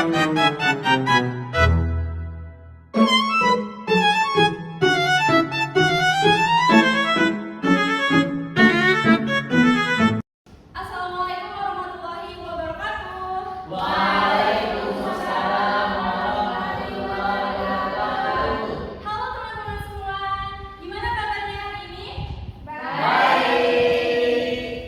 Assalamualaikum warahmatullahi wabarakatuh. Waalaikumsalam warahmatullahi wabarakatuh. Halo teman-teman semua, gimana kabarnya hari ini? Baik.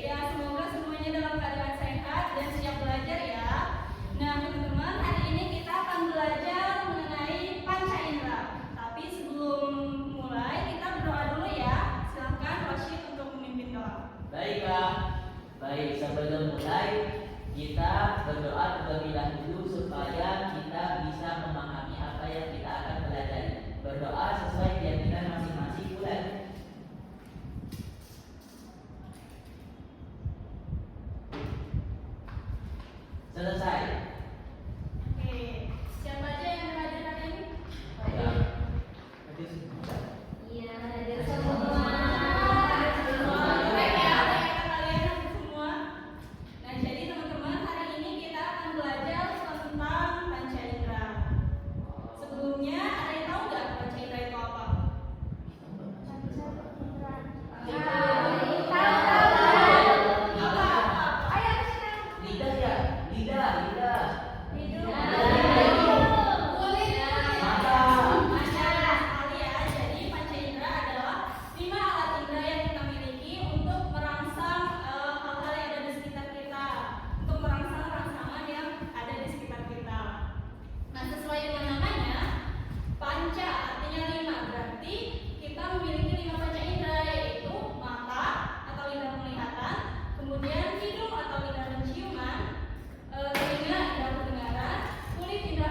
Ya, semoga semuanya dalam keadaan sehat dan siap belajar ya. Nah, teman-teman, hari ini kita akan belajar mengenai panca indera. Tapi sebelum mulai, kita berdoa dulu ya. Silakan Rashid untuk memimpin doa. Baik, Kak. Baik, sebelum mulai kita berdoa terlebih dahulu supaya kita bisa memahami apa yang kita akan pelajari. Berdoa sesuai keyakinan masing-masing. Mulai. Selesai. Oke, siapa aja yang hadir hari ini? Ya. Iya, hadir Baik semua. ya, baik kalian hadir semua. Nah, jadi teman-teman, hari ini kita akan belajar tentang panca indera. Sebelumnya, ada yang tahu nggak panca indera itu apa? Lidah ya, lidah. Sekali ya. Jadi panca indera adalah 5 alat indera yang kita miliki untuk merangsang hal-hal yang ada di sekitar kita, untuk merangsang rangsangan yang ada di sekitar kita. Nah, sesuai dengan namanya, panca artinya 5, berarti kita memiliki 5 panca indera, yaitu mata atau indera penglihatan, kemudian hidung atau indera penciuman, telinga indera pendengaran, kulit indera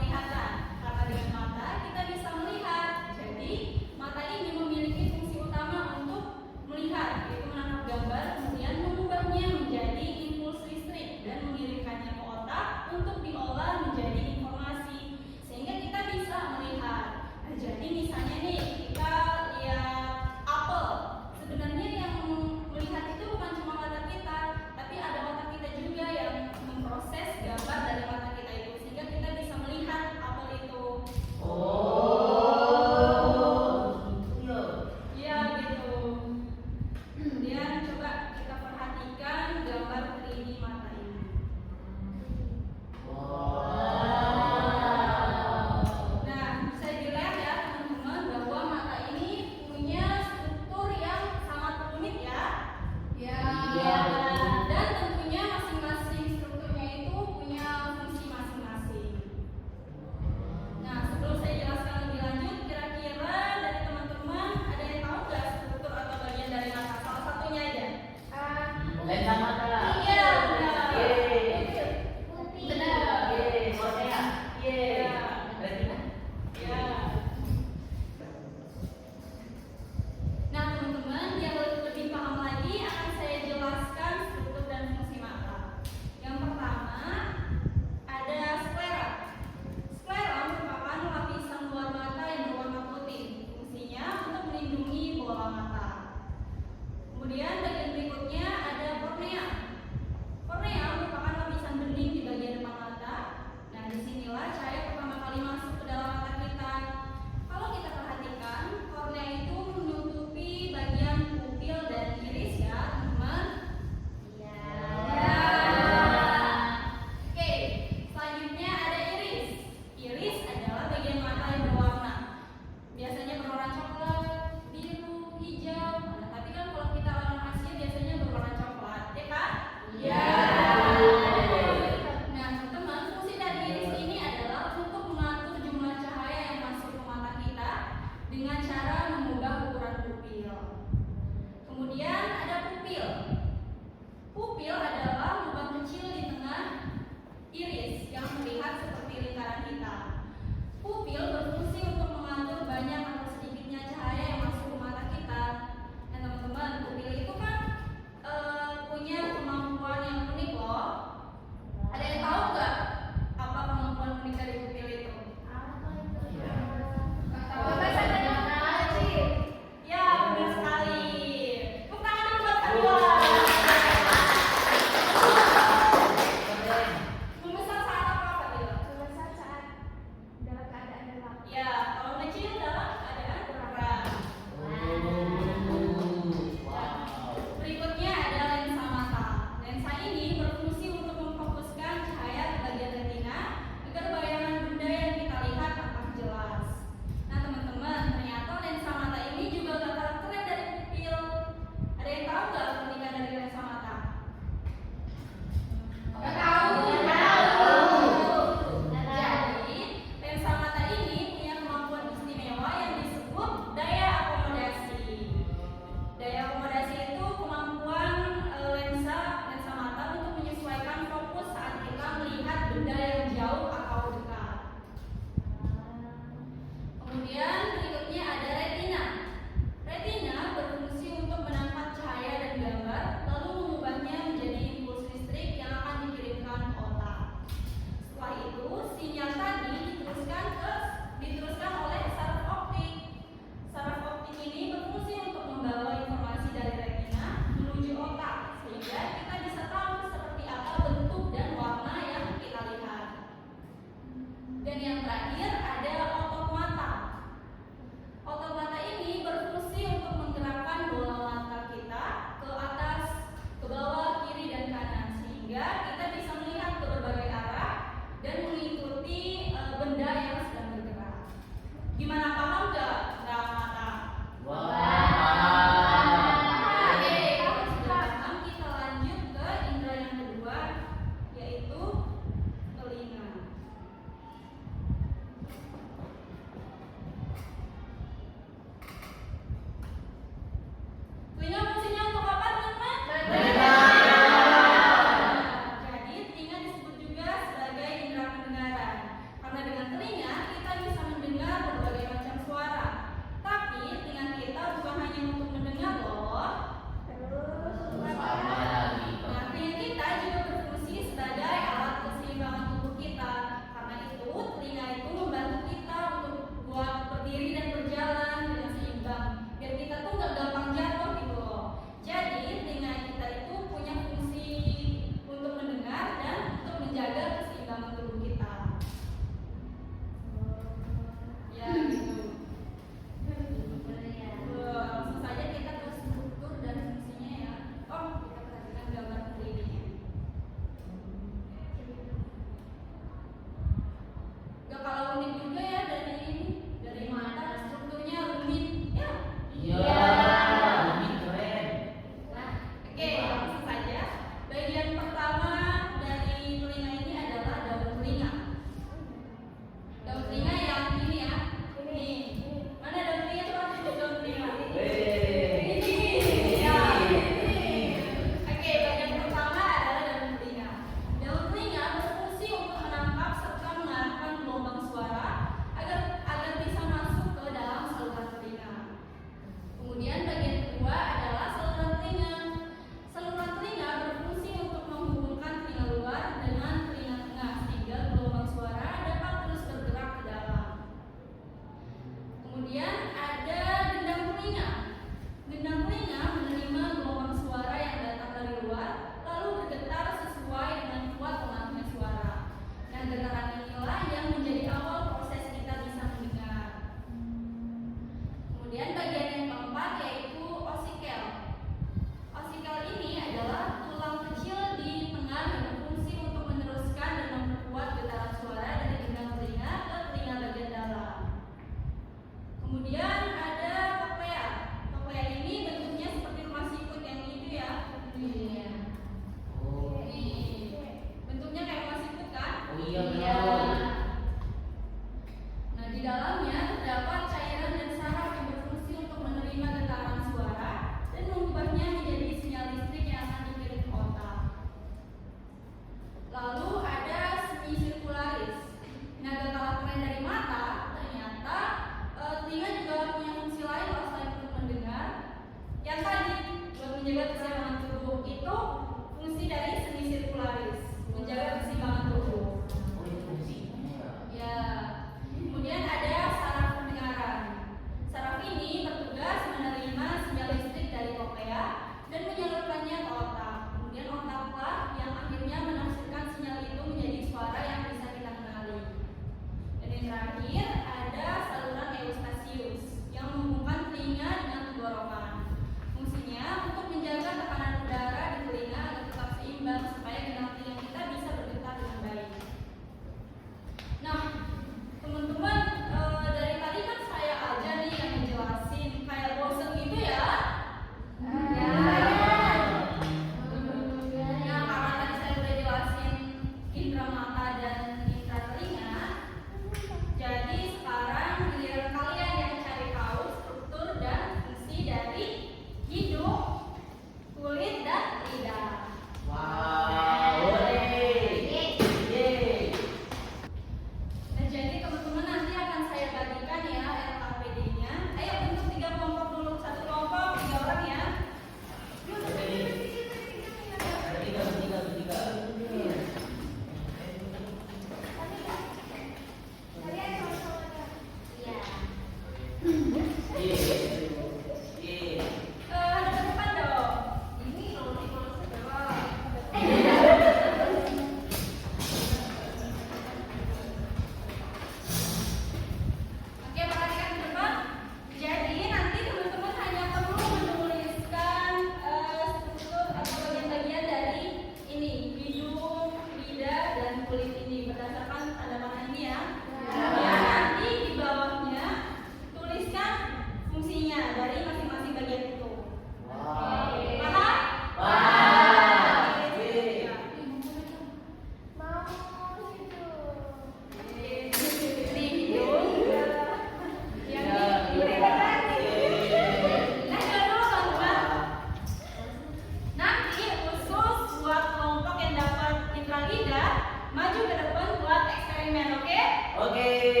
lagi dan maju ke depan buat eksperimen, oke? Oke.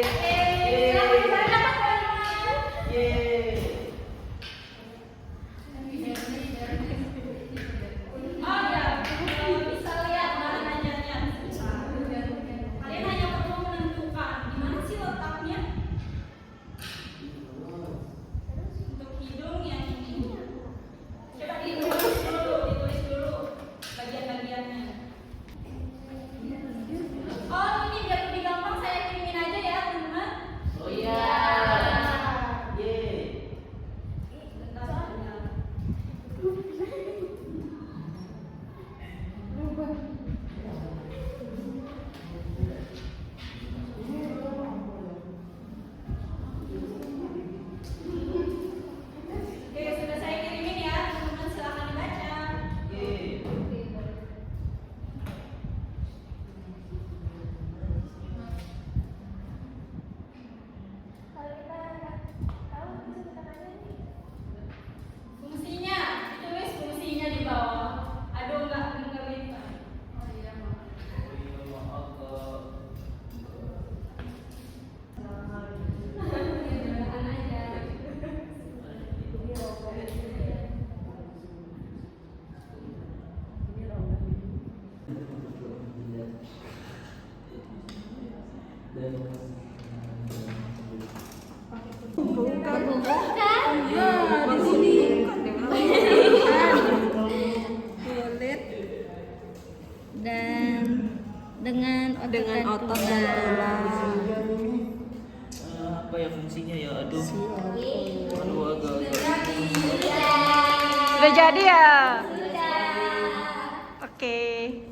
Selamat datang teman-teman. Yeay. Oh ya, bisa lihat bahan ajarnya. Kalian hanya perlu menentukan di mana sih letaknya. Untuk hidung yang ini. Coba ditulis dulu bagian-bagiannya. Oh, ini biar lebih gampang saya kirimin aja ya, teman-teman. Oh iya. Yeay. Bentar ya. Oke, sudah saya kirimin ya, teman-teman silakan dibaca. Yeay. Fungsinya, ditulis fungsinya di bawah. Aduh, enggak bisa. Oh iya, maaf. Maaf Kak. Mudah-mudahan aja. Kulit dan dengan otot dan tulang. Apa ya fungsinya ya? Aduh. Aduh agak. Sudah jadi ya? Oke,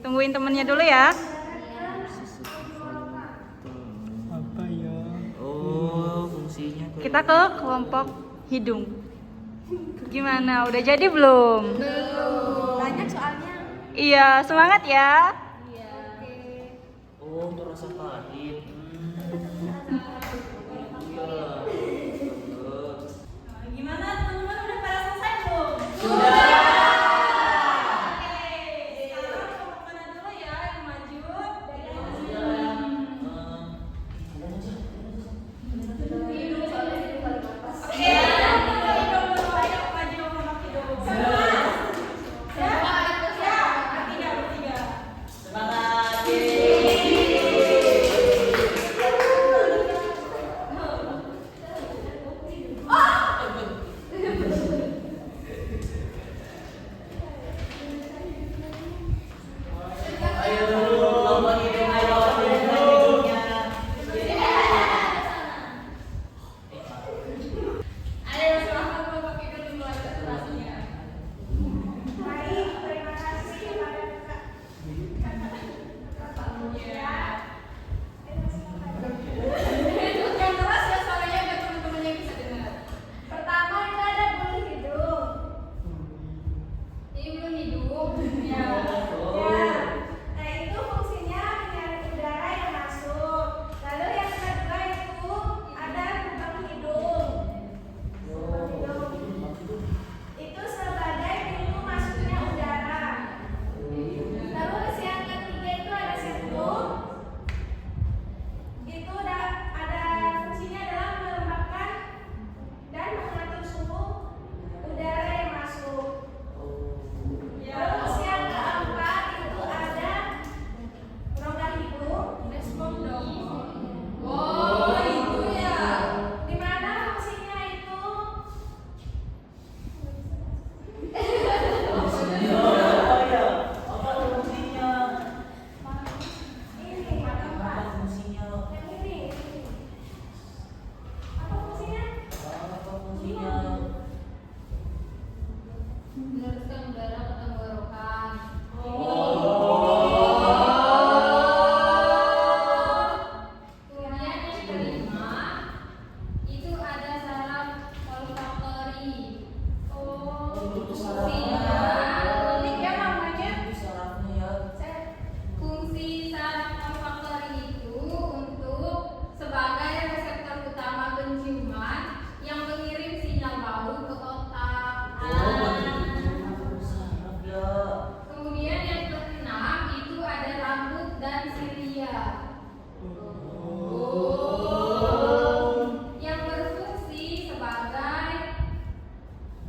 tungguin temennya dulu ya. Apa ya? Oh, fungsinya Kita ke kelompok hidung. Gimana? Udah jadi belum? Banyak soalnya. Iya, semangat ya. Oh, terasa pahit. Iya. Gimana teman-teman udah pada selesai belum? Sudah. Oke, sekarang kelompok mana dulu ya yang maju? Oke, hidung dulu, ayo maju kelompok hidung. Siap? Bertiga. Semangat. Yeay.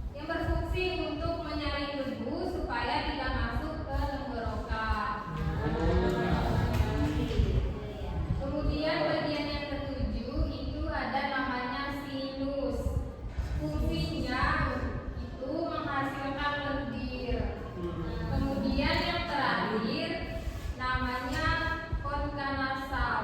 yang berfungsi untuk menyaring debu supaya tidak masuk ke tenggorokan. Kemudian bagian yang ketujuh itu ada namanya sinus. Fungsinya itu menghasilkan lendir. Kemudian yang terakhir namanya konka nasal.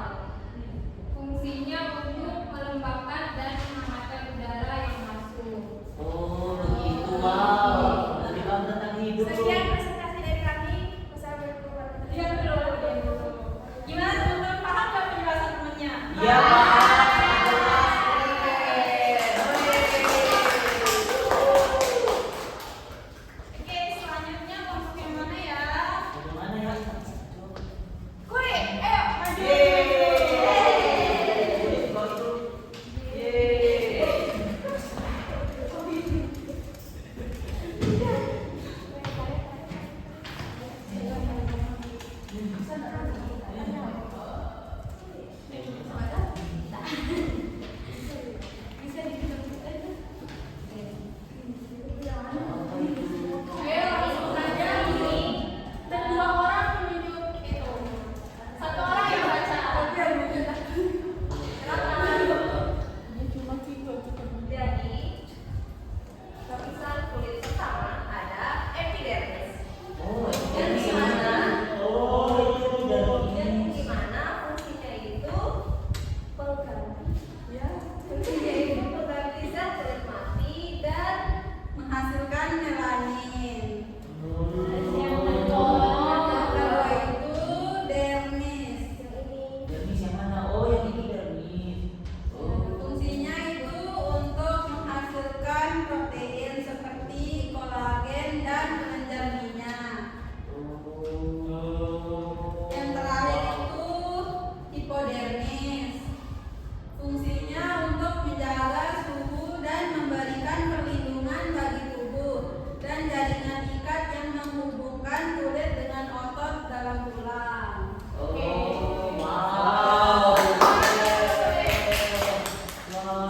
Fungsinya untuk melembabkan dan menghangatkan udara yang masuk. Oh, begitu. Wow. Lebih paham tentang hidup. Sekian presentasi dari kami. Wassalamualaikum warahmatullahi wabarakatuh. Gimana teman-teman, paham nggak penjelasan temannya? Iya, Pak. Oke, selanjutnya kelompok yang mana ya? Bagaimana ya? Kue, ayo maju. Bisa dikenal aja. Ayo langsung saja ini. Dan 2 orang menunjuk itu. 1 orang yang baca. Jadi, lapisan kulit pertama ada epidermis. Oh, Dan ini di mana? Oh, itu Dan dari di mana fungsinya itu pengganti. Ya, fungsinya itu pengganti zat kulit mati dan Menghasilkan melanin. yang Kedua itu dermis. dermis yang mana? Oh, yang ini dermis. Oh, Fungsinya itu untuk menghasilkan protein seperti kolagen dan pengenjar minyak. Yang terakhir itu hipodermis. Fungsinya untuk menjaga suhu dan memberikan perlindungan bagi tubuh dan jaringan ikat yang menghubungkan kulit dengan otot dalam tulang. oh, wow.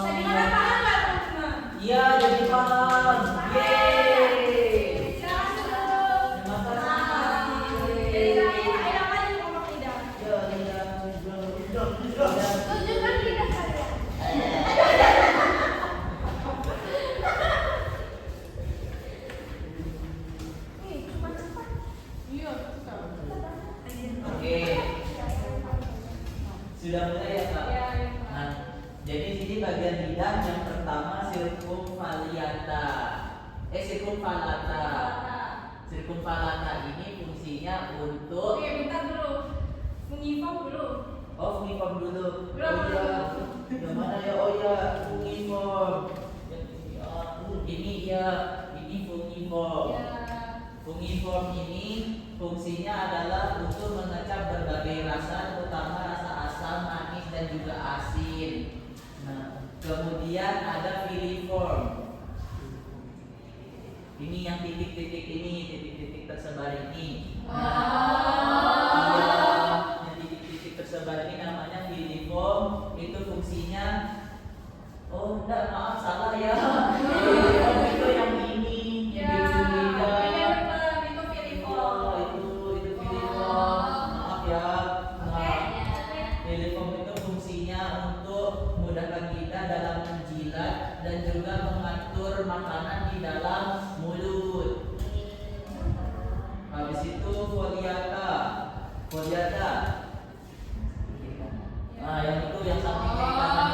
Jadi mana paham nggak teman-teman? Iya, jadi paham. Yeay. Silakan duduk. Terima kasih. Jadi terakhir, ayo apa nih kelompok lidah? Ya, lidah. Tunjukkan lidah kalian. Cuma cepat. Oke. Sudah mulai ya, Kak? Ya, ya. Nah, jadi sini bagian lidah yang pertama sirkumvallata. Sirkumvallata. Sirkumvallata ini fungsinya untuk Oke, bentar dulu. Menginfo dulu. oh, fungiform dulu. Belum, Oh ya. belum. Yang mana ya? Oh ya, fungiform. Yang ini ya, ini fungiform. Ya. Fungiform ini fungsinya adalah untuk mengecap berbagai rasa, terutama rasa asam, manis, dan juga asin. Nah, kemudian ada filiform. Ini yang titik-titik ini, titik-titik tersebar ini. Iya, yang titik-titik tersebar ini namanya filiform. Itu fungsinya, oh enggak, maaf salah ya. Filiform itu yang ini, Ya, yang di ujung lidah. itu filiform. Oh, itu filiform. Maaf ya. Nah, filiform itu fungsinya untuk memudahkan kita dalam menjilat dan juga mengatur makanan di dalam mulut. Habis itu foliata. Foliata. Nah, yang itu yang samping kiri kanan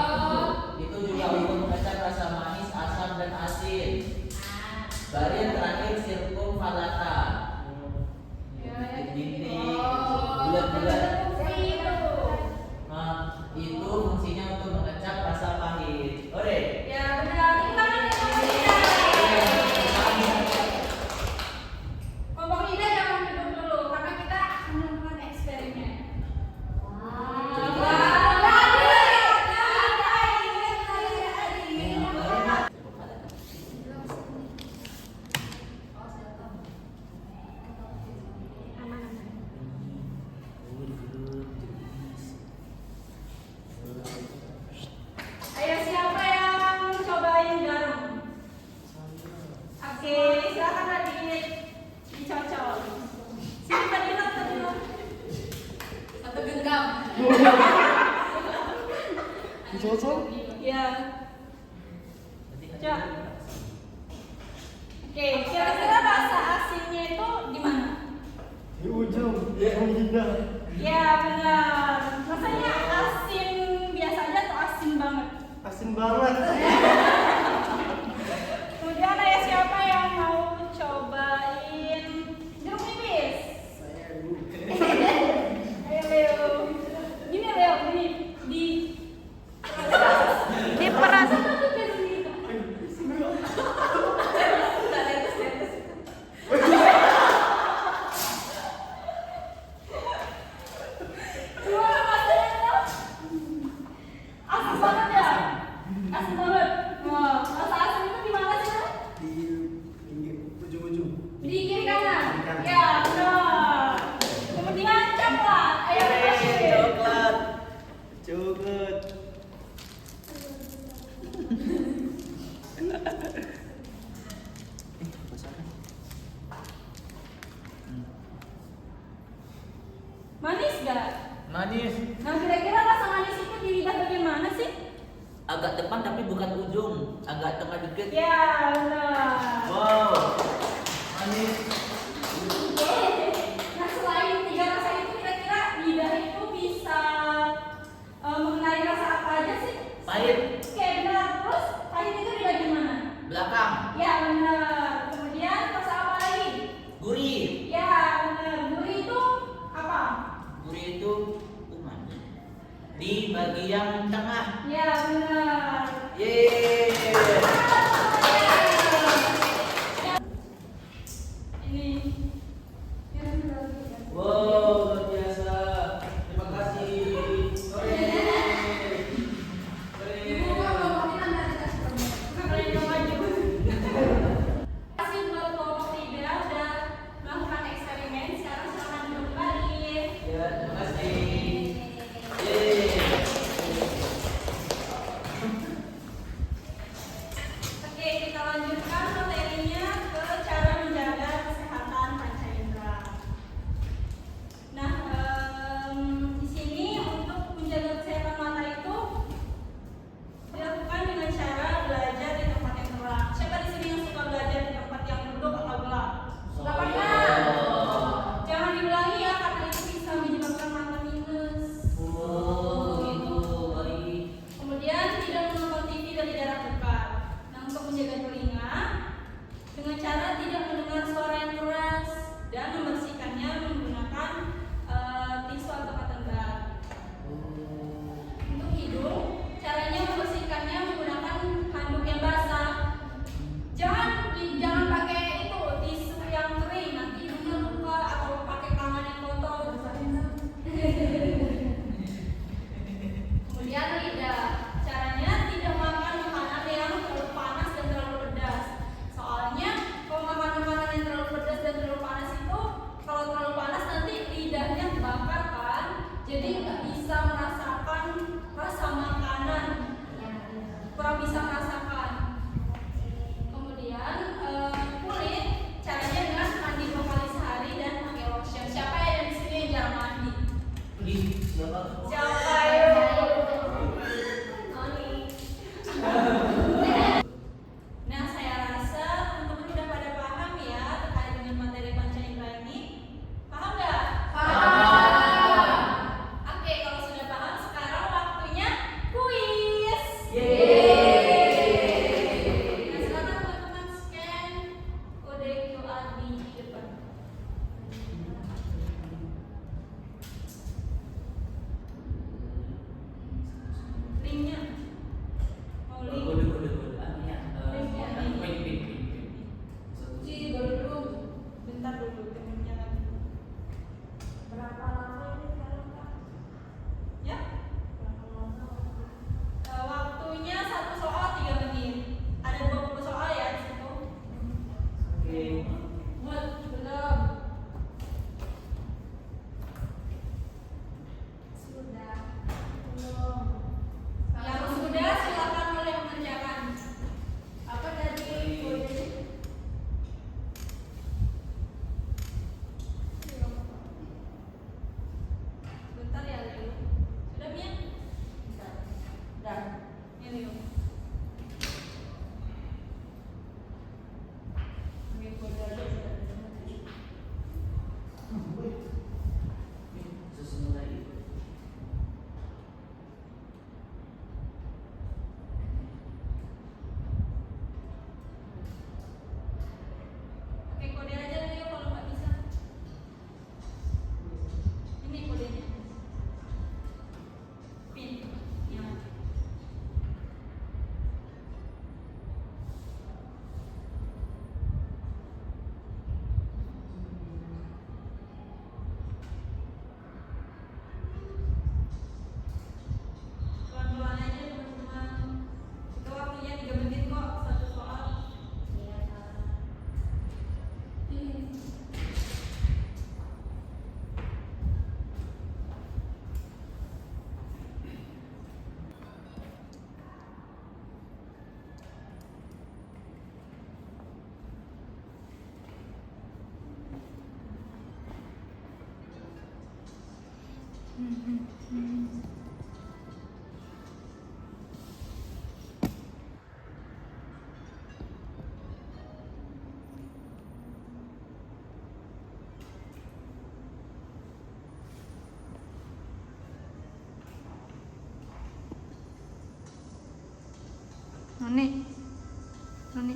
itu juga untuk mengecap rasa manis, asam, dan asin. Baru yang terakhir sirkumvallata. Titik-titik, bulat-bulat. Nah, itu fungsinya untuk mengecap rasa pahit. Oke. Ya, benar. Tangan di kelompok lidah. Kelompok lidah jangan duduk dulu karena kita akan melakukan eksperimen. Genggam. Sosok. Ya. Coba. Oke, kira-kira rasa asinnya itu di mana? Di ujung yang indah. Ya benar. Rasanya asin biasa aja atau asin banget? Asin banget. Kemudian ayah siapa yang mau cobain jeruk nipis? Ayo Leo. Gini Leo, gini di Diperas. Gimana rasanya Leo? Asin banget ya? Asin banget. Wah, rasa asin itu di mana sih Leo? Di pinggir ujung-ujung. Di kiri kanan. Ya, benar. Kemudian coklat. Ayo kasih. Coklat. Coklat. Manis gak? Manis. Nah kira-kira rasa manis itu di lidah bagian mana sih? Agak depan tapi bukan ujung. Agak tengah dikit. Ya benar. Wow. Manis. Nah selain tiga rasa itu kira-kira lidah itu bisa mengenali rasa apa aja sih? Pahit. Oke benar. Terus pahit itu di bagian mana? Belakang. Ya benar. Kemudian rasa apa lagi? Gurih. Ya benar. Gurih itu apa? Gurih itu manis. Di bagian tengah. Ya benar. Yeay. Ini. Wow, luar biasa. Terima kasih. Ibu kan ngomongin anda dikasih kamu. Kasih buat kelompok 3 udah melakukan eksperimen. Sekarang silakan duduk balik. Ya, terima kasih. Yeay. Oke, kita lanjutkan materinya ke cara menjaga kesehatan panca indera. Nah, di sini untuk menjaga kesehatan mata itu dilakukan dengan cara belajar di tempat yang terang. Siapa di sini yang suka belajar di tempat yang duduk atau gelap? Lakukan. Jangan diulangi ya, karena itu bisa menyebabkan mata minus. Oh, gitu. Baik. Kemudian tidak menonton TV dari jarak dekat. Nah, untuk menjaga telinga dengan cara tidak mendengar suara yang keras dan membersihkannya menggunakan tisu atau cotton bud. Untuk hidung, caranya membersihkannya menggunakan handuk yang basah. Jangan pakai itu tisu yang kering, nanti hidungnya luka, atau pakai tangan yang kotor. Kemudian lidah, caranya tidak makan makanan yang terlalu panas dan terlalu pedas. Soalnya kalau makan makanan yang terlalu pedas dan terlalu panas itu, kalau terlalu panas nanti lidahnya terbakar kan, jadi nggak bisa merasakan rasa makanan, kurang bisa merasakan. Kemudian kulit, caranya dengan mandi 2 kali sehari dan pakai lotion. Siapa yang ada di sini yang jarang mandi? Ih, siapa? Siapa yuk? Nah, saya rasa teman-teman udah pada paham ya terkait dengan materi panca indera ini. Paham nggak? Paham. Oke, kalau sudah paham, sekarang waktunya kuis. Nah, silakan teman-teman scan kode QR di depan. Noni. Noni.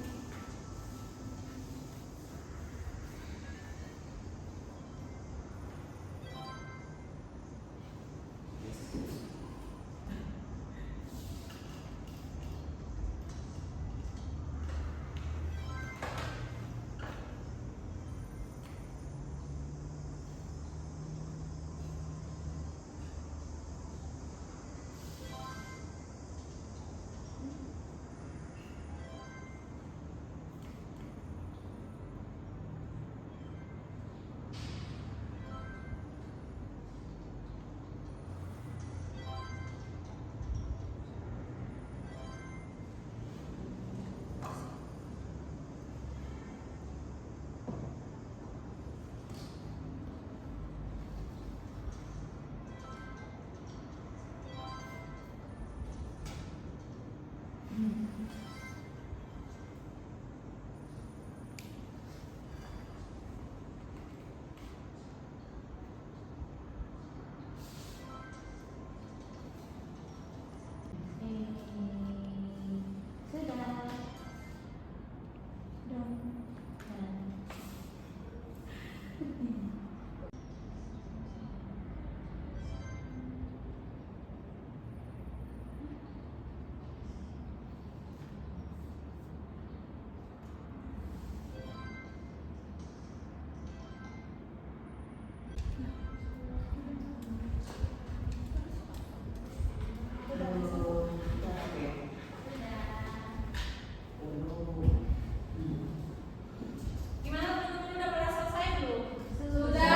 Gimana teman-teman udah pada selesai belum? Sudah.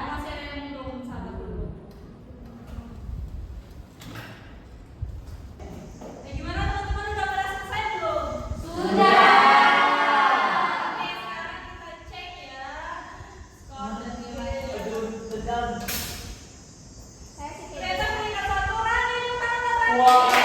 Masih ada yang belum sabar dulu. Gimana teman-teman udah pada selesai belum? Sudah. Oke, sekarang kita cek ya skor dan nilainya. Aduh, sedang. Saya sih kayak Ternyata peringkat 1 Rani, tangan. Wah.